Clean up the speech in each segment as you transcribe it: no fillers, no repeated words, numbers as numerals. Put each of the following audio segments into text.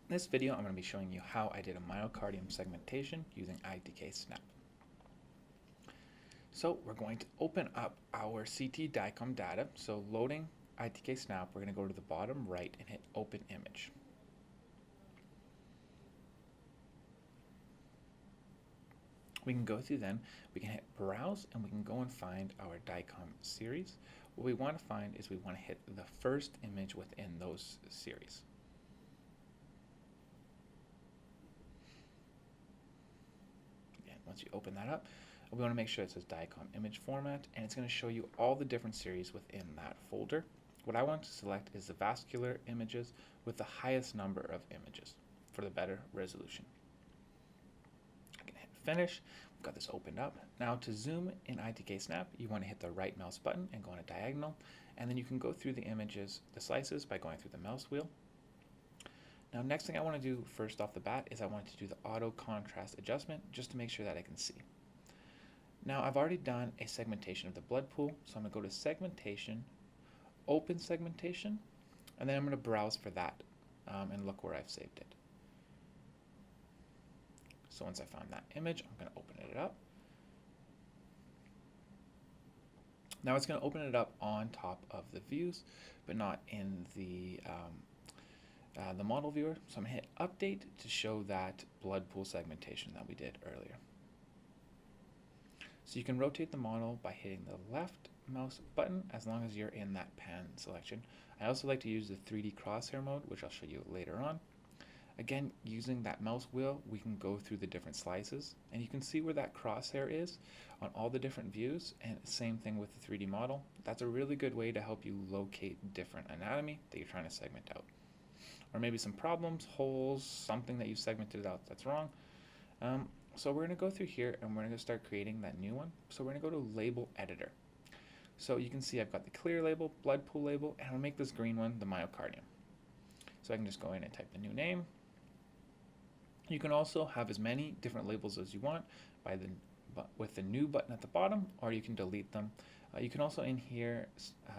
In this video, I'm going to be showing you how I did a myocardium segmentation using ITK-Snap. So we're going to open up our CT DICOM data. So loading ITK-Snap, we're going to go to the bottom right and hit Open Image. We can go through then, we can hit Browse, and we can go and find our DICOM series. What we want to find is we want to hit the first image within those series. Once you open that up, we want to make sure it says DICOM image format, and it's going to show you all the different series within that folder. What I want to select is the vascular images with the highest number of images for the better resolution. I can hit finish. We've got this opened up. Now to zoom in ITK-Snap, you want to hit the right mouse button and go on a diagonal, and then you can go through the images, the slices, by going through the mouse wheel. Now, next thing I want to do first off the bat is I want to do the auto contrast adjustment just to make sure that I can see. Now, I've already done a segmentation of the blood pool, so I'm going to go to segmentation, open segmentation, and then I'm going to browse for that and look where I've saved it. So once I found that image, I'm going to open it up. Now it's going to open it up on top of the views, but not in the model viewer. So I'm going to hit update to show that blood pool segmentation that we did earlier. So you can rotate the model by hitting the left mouse button as long as you're in that pan selection. I also like to use the 3D crosshair mode, which I'll show you later on. Again, using that mouse wheel, we can go through the different slices, and you can see where that crosshair is on all the different views, and same thing with the 3D model. That's a really good way to help you locate different anatomy that you're trying to segment out. Or maybe some problems, holes, something that you segmented out that's wrong. So we're going to go through here and we're going to start creating that new one. So we're going to go to Label Editor. So you can see I've got the clear label, blood pool label, and I'll make this green one the myocardium. So I can just go in and type the new name. You can also have as many different labels as you want with the new button at the bottom, or you can delete them. You can also in here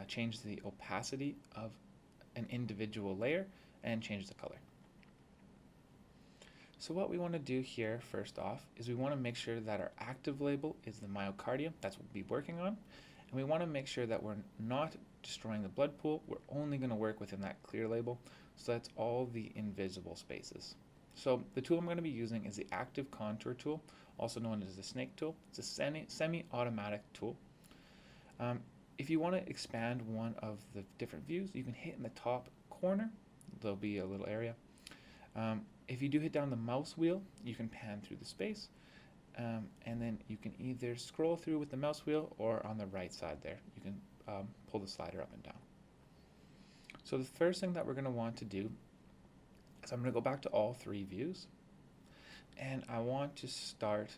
change the opacity of an individual layer and change the color. So what we want to do here first off is we want to make sure that our active label is the myocardium. That's what we'll be working on. And we want to make sure that we're not destroying the blood pool. We're only going to work within that clear label. So that's all the invisible spaces. So the tool I'm going to be using is the Active Contour tool, also known as the snake tool. It's a semi-automatic tool. If you want to expand one of the different views, you can hit in the top corner. There'll be a little area. If you do hit down the mouse wheel, you can pan through the space, and then you can either scroll through with the mouse wheel, or on the right side there, you can pull the slider up and down. So the first thing that we're going to want to do is I'm going to go back to all three views, and I want to start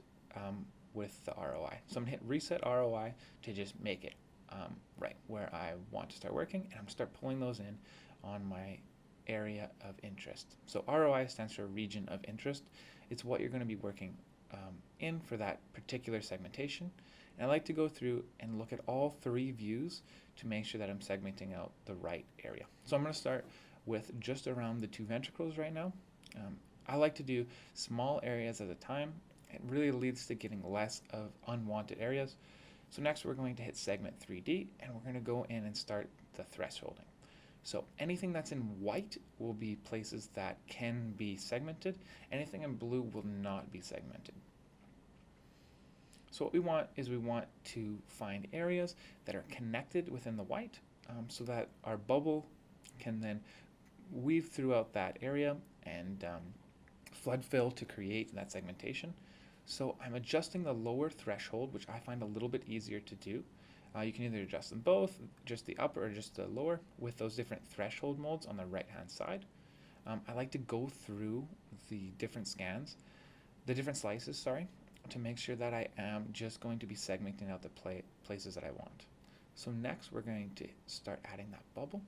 with the ROI. So I'm going to hit Reset ROI to just make it right where I want to start working, and I'm going to start pulling those in on my area of interest. So ROI stands for region of interest. It's what you're going to be working in for that particular segmentation. And I like to go through and look at all three views to make sure that I'm segmenting out the right area. So I'm going to start with just around the two ventricles right now. I like to do small areas at a time. It really leads to getting less of unwanted areas. So next we're going to hit segment 3D, and we're going to go in and start the thresholding. So anything that's in white will be places that can be segmented. Anything in blue will not be segmented. So what we want is we want to find areas that are connected within the white so that our bubble can then weave throughout that area and flood fill to create that segmentation. So I'm adjusting the lower threshold, which I find a little bit easier to do. You can either adjust them both, just the upper or just the lower, with those different threshold modes on the right-hand side. I like to go through the different slices, to make sure that I am just going to be segmenting out the places that I want. So next, we're going to start adding that bubble.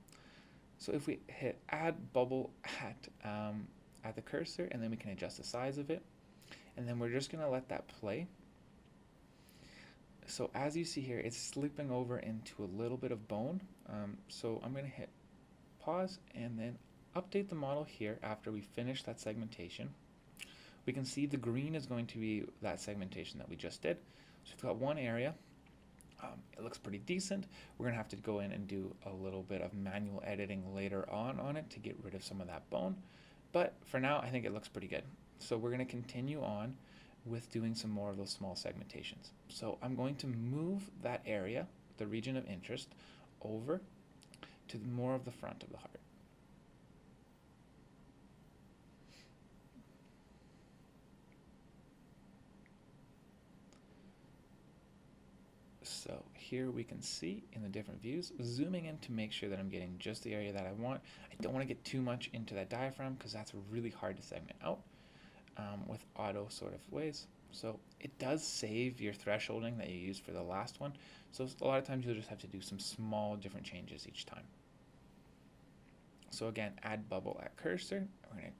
So if we hit Add Bubble at the cursor, and then we can adjust the size of it, and then we're just going to let that play. So as you see here, it's slipping over into a little bit of bone. So I'm going to hit pause, and then update the model here after we finish that segmentation, we can see the green is going to be that segmentation that we just did. So we've got one area. It looks pretty decent. We're going to have to go in and do a little bit of manual editing later on it to get rid of some of that bone. But for now, I think it looks pretty good. So we're going to continue on with doing some more of those small segmentations. So I'm going to move that area, the region of interest, over to more of the front of the heart. So here we can see in the different views, zooming in to make sure that I'm getting just the area that I want. I don't want to get too much into that diaphragm because that's really hard to segment out with auto sort of ways. So it does save your thresholding that you used for the last one. So a lot of times you'll just have to do some small different changes each time. So again, add bubble at cursor. We're going to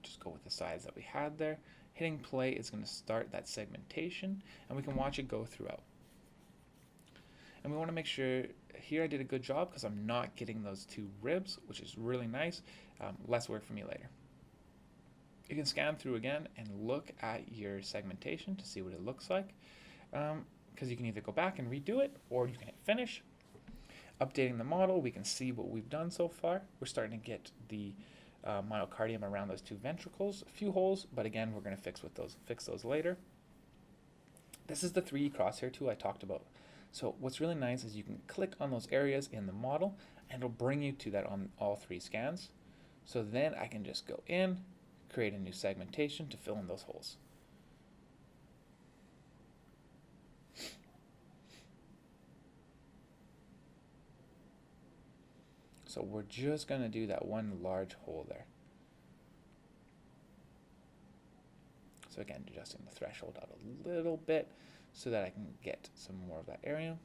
just go with the size that we had there. Hitting play is going to start that segmentation, and we can watch it go throughout. And we want to make sure here I did a good job because I'm not getting those two ribs, which is really nice. Less work for me later. You can scan through again and look at your segmentation to see what it looks like, because you can either go back and redo it or you can hit finish. Updating the model, we can see what we've done so far. We're starting to get the myocardium around those two ventricles, a few holes, but again, we're going to fix those later. This is the 3D crosshair tool I talked about. So what's really nice is you can click on those areas in the model and it'll bring you to that on all 3 scans. So then I can just go in, create a new segmentation to fill in those holes. So we're just going to do that one large hole there. So again, adjusting the threshold out a little bit so that I can get some more of that area.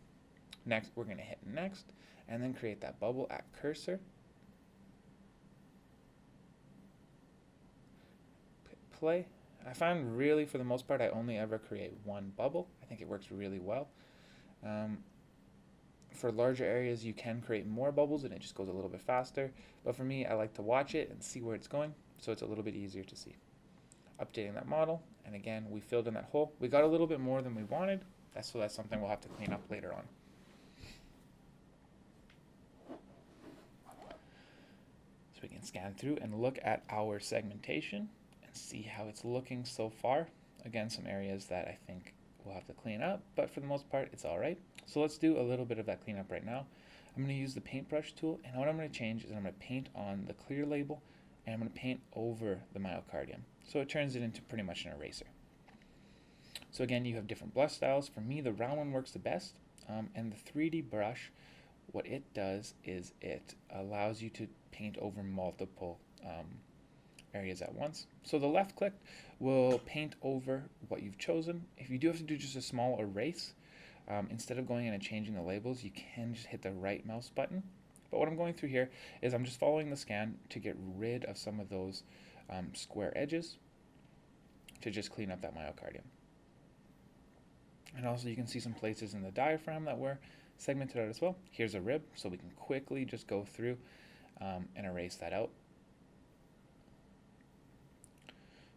Next, we're going to hit next and then create that bubble at cursor. Play. I find really for the most part I only ever create one bubble. I think it works really well. For larger areas you can create more bubbles and it just goes a little bit faster, but for me I like to watch it and see where it's going, so it's a little bit easier to see. Updating that model, and again we filled in that hole. We got a little bit more than we wanted, so that's something we'll have to clean up later on. So we can scan through and look at our segmentation and see how it's looking so far. Again, some areas that I think we'll have to clean up, but for the most part it's alright. So let's do a little bit of that cleanup right now. I'm going to use the paintbrush tool, and what I'm going to change is I'm going to paint on the clear label and I'm going to paint over the myocardium. So it turns it into pretty much an eraser. So again, you have different brush styles. For me, the round one works the best, and the 3D brush, what it does is it allows you to paint over multiple areas at once. So the left click will paint over what you've chosen. If you do have to do just a small erase, instead of going in and changing the labels, you can just hit the right mouse button. But what I'm going through here is I'm just following the scan to get rid of some of those square edges to just clean up that myocardium. And also you can see some places in the diaphragm that were segmented out as well. Here's a rib, so we can quickly just go through and erase that out.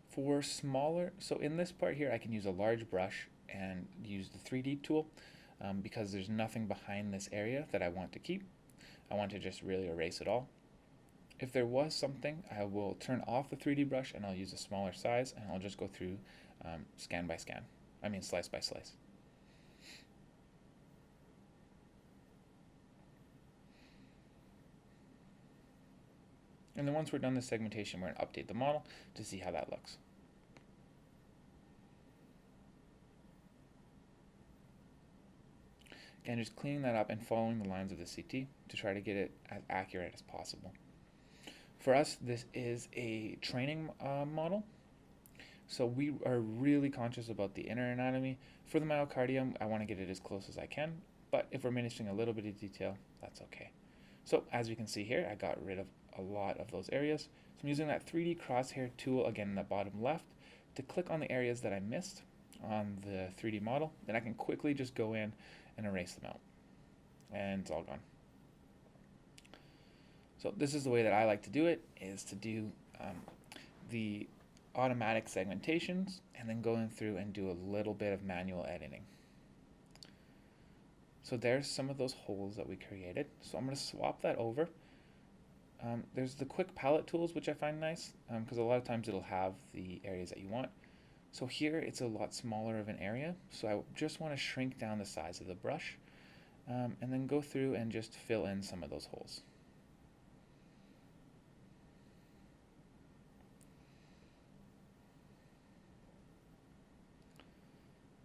For smaller, so in this part here I can use a large brush and use the 3D tool because there's nothing behind this area that I want to keep. I want to just really erase it all. If there was something, I will turn off the 3D brush and I'll use a smaller size and I'll just go through scan by scan. I mean slice by slice. And then once we're done this segmentation, we're going to update the model to see how that looks. Again, just cleaning that up and following the lines of the CT to try to get it as accurate as possible. For us, this is a training model, so we are really conscious about the inner anatomy. For the myocardium, I want to get it as close as I can, but if we're missing a little bit of detail, that's okay. So as we can see here, I got rid of a lot of those areas. So I'm using that 3D crosshair tool, again in the bottom left, to click on the areas that I missed on the 3D model. Then I can quickly just go in and erase them out. And it's all gone. So this is the way that I like to do it, is to do the automatic segmentations and then going through and do a little bit of manual editing. So there's some of those holes that we created. So I'm going to swap that over. There's the quick palette tools, which I find nice because a lot of times it'll have the areas that you want. So here it's a lot smaller of an area, so I just want to shrink down the size of the brush and then go through and just fill in some of those holes.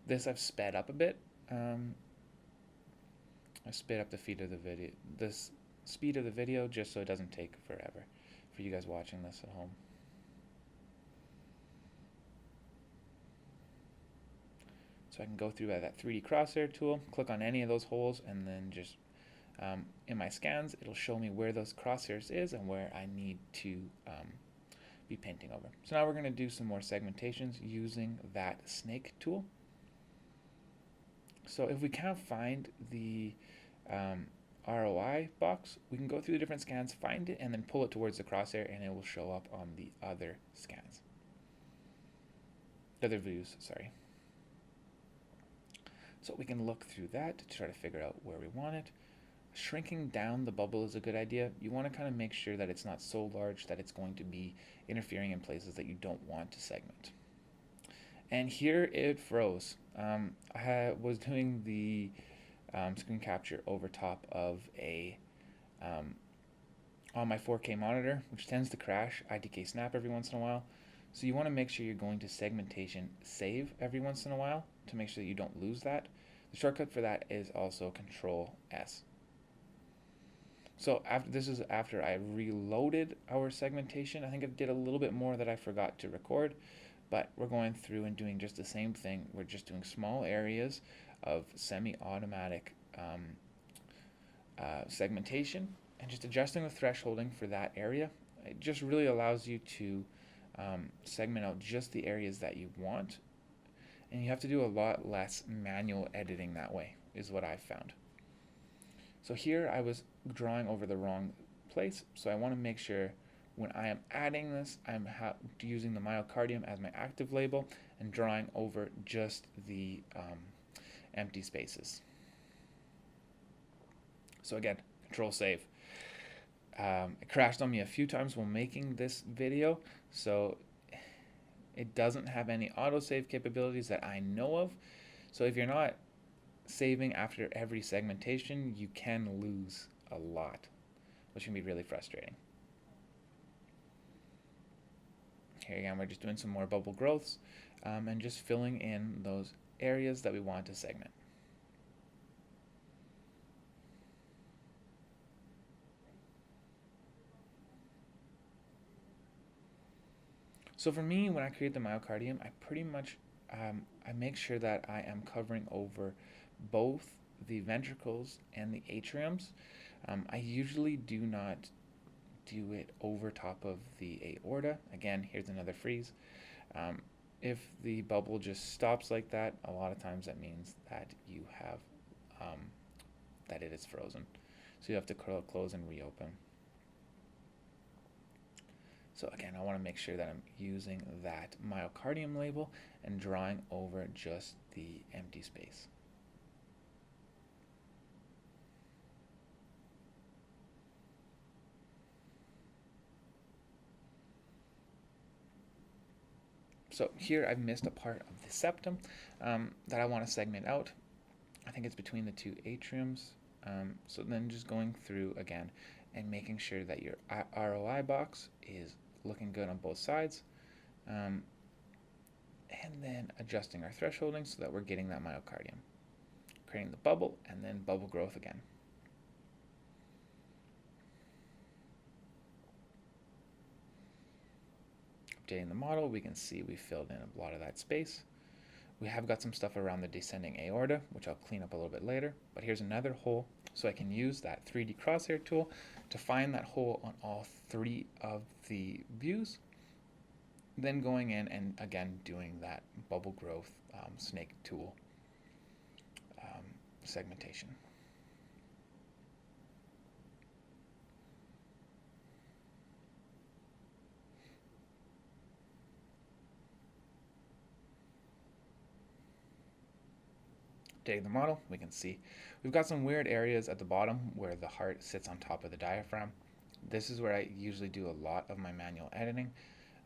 This I've sped up a bit. I sped up the speed of the video just so it doesn't take forever for you guys watching this at home. So I can go through that 3D crosshair tool, click on any of those holes, and then just in my scans it'll show me where those crosshairs is and where I need to be painting over. So now we're going to do some more segmentations using that snake tool. So if we can't find the ROI box, we can go through the different scans, find it, and then pull it towards the crosshair, and it will show up on the other scans. Other views, sorry. So we can look through that to try to figure out where we want it. Shrinking down the bubble is a good idea. You want to kind of make sure that it's not so large that it's going to be interfering in places that you don't want to segment. And here it froze. I was doing the screen capture over top of a on my 4K monitor, which tends to crash ITK-Snap every once in a while. So you want to make sure you're going to segmentation save every once in a while to make sure that you don't lose that. The shortcut for that is also Control S. So after I reloaded our segmentation. I think I did a little bit more that I forgot to record, but we're going through and doing just the same thing. We're just doing small areas of semi-automatic segmentation and just adjusting the thresholding for that area. It just really allows you to segment out just the areas that you want, and you have to do a lot less manual editing that way, is what I've found. So here I was drawing over the wrong place, so I want to make sure when I am adding this, I'm using the myocardium as my active label and drawing over just the empty spaces. So again, Control Save. It crashed on me a few times while making this video, so it doesn't have any autosave capabilities that I know of. So if you're not saving after every segmentation, you can lose a lot, which can be really frustrating. Here again, we're just doing some more bubble growths and just filling in those areas that we want to segment. So for me, when I create the myocardium, I pretty much I make sure that I am covering over both the ventricles and the atriums. I usually do not do it over top of the aorta. Again, here's another freeze. If the bubble just stops like that, a lot of times that means that you have that it is frozen. So you have to close and reopen. So again, I want to make sure that I'm using that myocardium label and drawing over just the empty space. So here I've missed a part of the septum that I want to segment out. I think it's between the two atriums. So then just going through again and making sure that your ROI box is looking good on both sides. And then adjusting our thresholding so that we're getting that myocardium. Creating the bubble and then bubble growth again. Updating the model, we can see we filled in a lot of that space. We have got some stuff around the descending aorta, which I'll clean up a little bit later. But here's another hole, so I can use that 3D crosshair tool to find that hole on all three of the views. Then going in and again doing that bubble growth snake tool segmentation. Take the model, we can see we've got some weird areas at the bottom where the heart sits on top of the diaphragm. This is where I usually do a lot of my manual editing.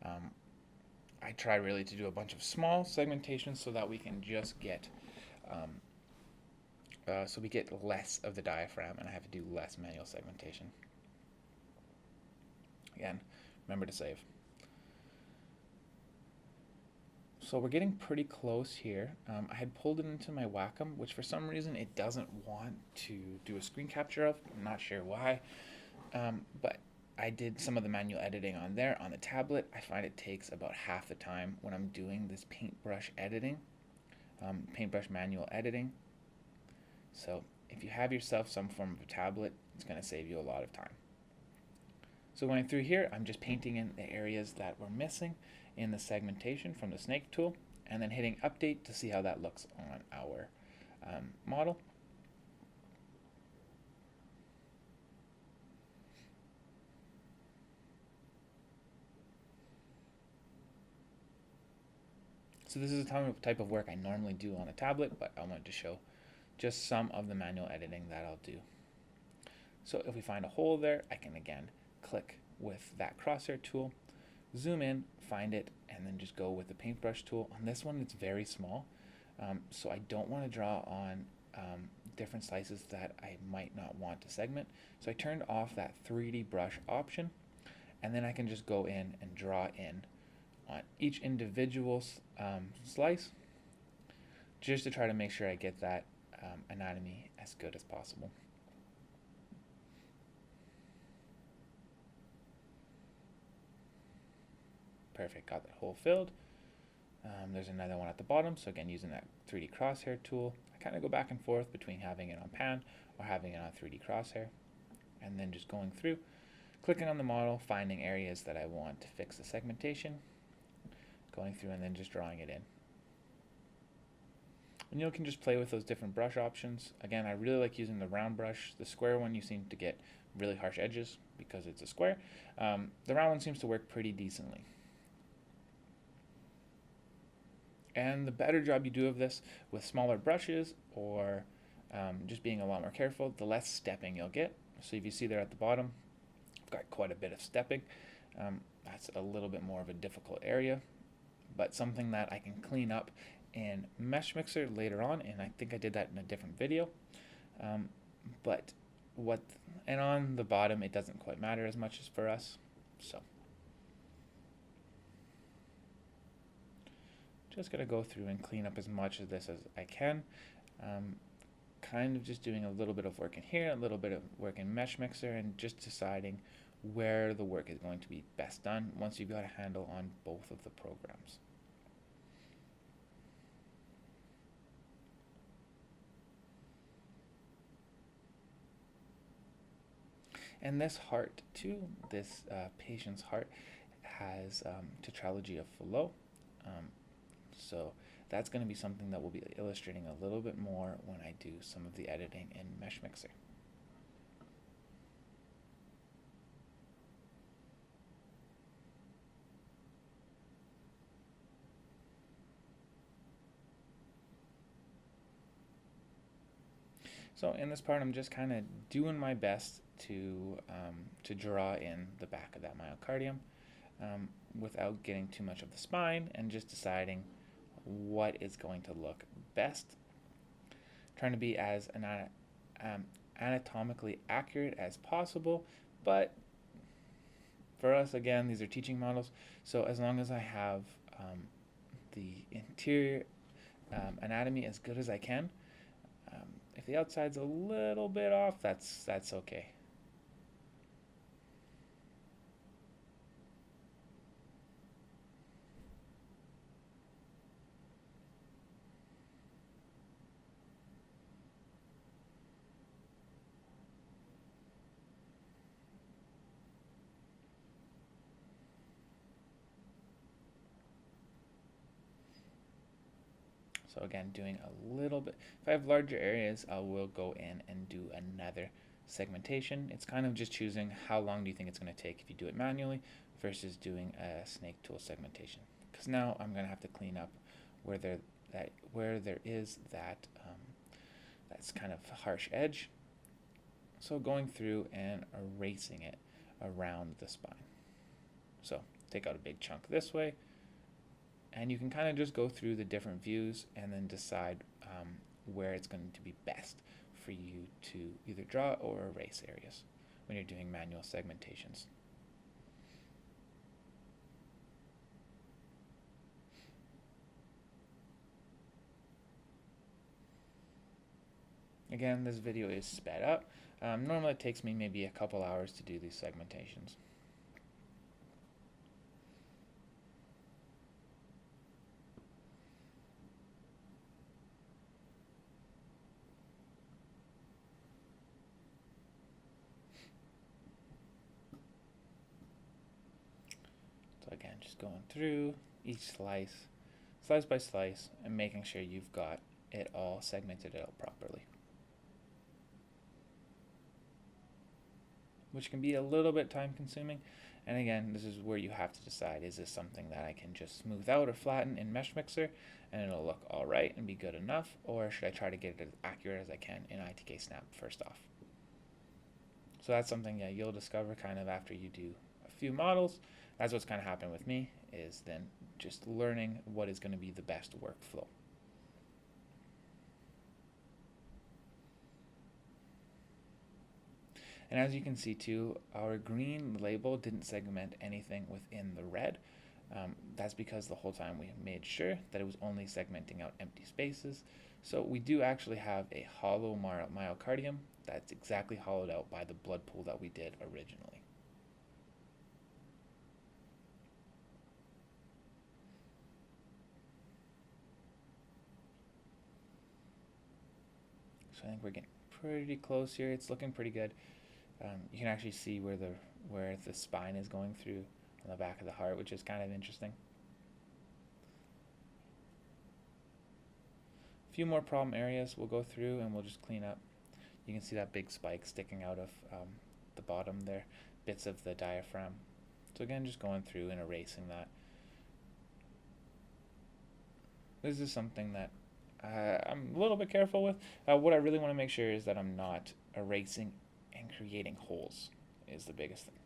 I try really to do a bunch of small segmentations so that we can just get so we get less of the diaphragm and I have to do less manual segmentation. Again, remember to save. So we're getting pretty close here. I had pulled it into my Wacom, which for some reason it doesn't want to do a screen capture of. I'm not sure why, but I did some of the manual editing on there. On the tablet, I find it takes about half the time when I'm doing this paintbrush editing, paintbrush manual editing. So if you have yourself some form of a tablet, it's going to save you a lot of time. So going through here, I'm just painting in the areas that were missing in the segmentation from the snake tool, and then hitting update to see how that looks on our model. So this is a type of work I normally do on a tablet, but I wanted to show just some of the manual editing that I'll do. So if we find a hole there, I can again click with that crosshair tool, zoom in, find it, and then just go with the paintbrush tool. On this one, it's very small, so I don't want to draw on different slices that I might not want to segment. So I turned off that 3D brush option, and then I can just go in and draw in on each individual slice, just to try to make sure I get that anatomy as good as possible. Perfect, got that hole filled. There's another one at the bottom, so again, using that 3D crosshair tool, I kind of go back and forth between having it on pan or having it on 3D crosshair, and then just going through, clicking on the model, finding areas that I want to fix the segmentation, going through and then just drawing it in. And you can just play with those different brush options. Again, I really like using the round brush. The square one, you seem to get really harsh edges because it's a square. The round one seems to work pretty decently. And the better job you do of this with smaller brushes or just being a lot more careful, the less stepping you'll get. So if you see there at the bottom, I've got quite a bit of stepping. That's a little bit more of a difficult area, but something that I can clean up in Meshmixer later on, and I think I did that in a different video. And on the bottom, it doesn't quite matter as much as for us. So just gonna go through and clean up as much of this as I can. Kind of just doing a little bit of work in here, a little bit of work in Meshmixer, and just deciding where the work is going to be best done once you've got a handle on both of the programs. And this heart too, this patient's heart has tetralogy of Fallot. So that's going to be something that we'll be illustrating a little bit more when I do some of the editing in Meshmixer. So in this part, I'm just kind of doing my best to draw in the back of that myocardium without getting too much of the spine, and just deciding what is going to look best. Trying to be as anatomically accurate as possible, but for us, again, these are teaching models, so as long as I have the interior anatomy as good as I can, if the outside's a little bit off, that's okay. So again, doing a little bit. If I have larger areas, I will go in and do another segmentation. It's kind of just choosing how long do you think it's going to take if you do it manually versus doing a snake tool segmentation. Because now I'm going to have to clean up where there is that that's kind of harsh edge. So going through and erasing it around the spine. So take out a big chunk this way, and you can kind of just go through the different views and then decide where it's going to be best for you to either draw or erase areas when you're doing manual segmentations. Again, this video is sped up. Normally it takes me maybe a couple hours to do these segmentations. So again, just going through each slice by slice, and making sure you've got it all segmented out properly. Which can be a little bit time consuming. And again, this is where you have to decide, is this something that I can just smooth out or flatten in Meshmixer and it'll look all right and be good enough, or should I try to get it as accurate as I can in ITK-Snap first off? So that's something you'll discover kind of after you do a few models. That's what's kind of happened with me, is then just learning what is going to be the best workflow. And as you can see too, our green label didn't segment anything within the red. That's because the whole time we made sure that it was only segmenting out empty spaces. So we do actually have a hollow myocardium that's exactly hollowed out by the blood pool that we did originally. So I think we're getting pretty close here. It's looking pretty good. You can actually see where the spine is going through on the back of the heart, which is kind of interesting. A few more problem areas we'll go through and we'll just clean up. You can see that big spike sticking out of the bottom there, bits of the diaphragm. So again, just going through and erasing that. This is something that I'm a little bit careful with. What I really want to make sure is that I'm not erasing and creating holes is the biggest thing.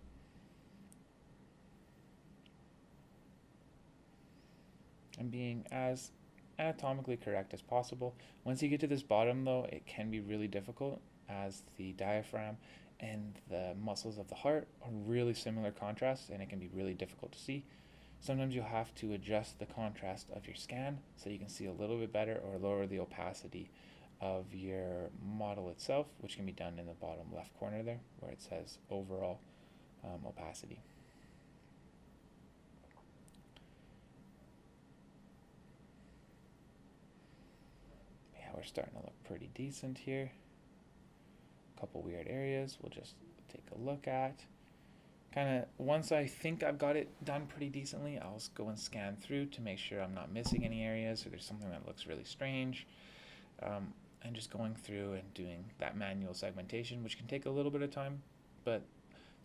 And being as anatomically correct as possible. Once you get to this bottom though, it can be really difficult, as the diaphragm and the muscles of the heart are really similar contrasts, and it can be really difficult to see. Sometimes you'll have to adjust the contrast of your scan so you can see a little bit better, or lower the opacity of your model itself, which can be done in the bottom left corner there where it says overall opacity. Yeah, we're starting to look pretty decent here. A couple weird areas we'll just take a look at. Kind of once I think I've got it done pretty decently, I'll go and scan through to make sure I'm not missing any areas or there's something that looks really strange. And just going through and doing that manual segmentation, which can take a little bit of time, but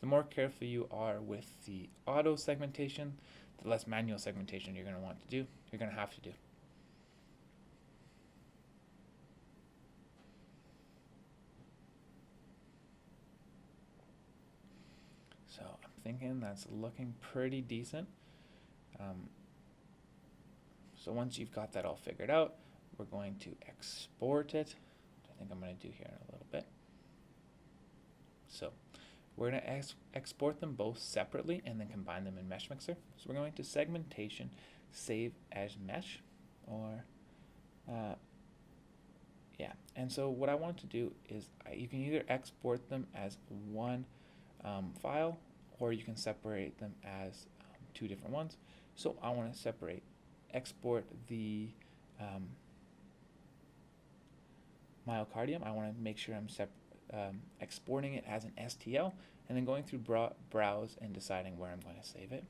the more careful you are with the auto segmentation, the less manual segmentation you're going to want to do, you're going to have to do. So I'm thinking that's looking pretty decent. So once you've got that all figured out, we're going to export it, which I think I'm going to do here in a little bit. So we're going to export them both separately and then combine them in Meshmixer. So we're going to segmentation, save as mesh, or yeah. And so what I want to do is you can either export them as one file, or you can separate them as two different ones. So I want to export the myocardium. I want to make sure I'm exporting it as an STL, and then going through browse and deciding where I'm going to save it.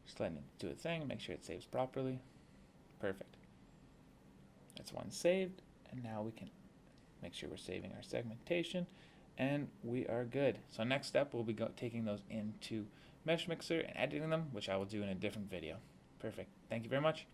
Just letting it do a thing, make sure it saves properly. Perfect. That's one saved, and now we can make sure we're saving our segmentation and we are good. So next step, we'll be taking those into Meshmixer and editing them, which I will do in a different video. Perfect. Thank you very much.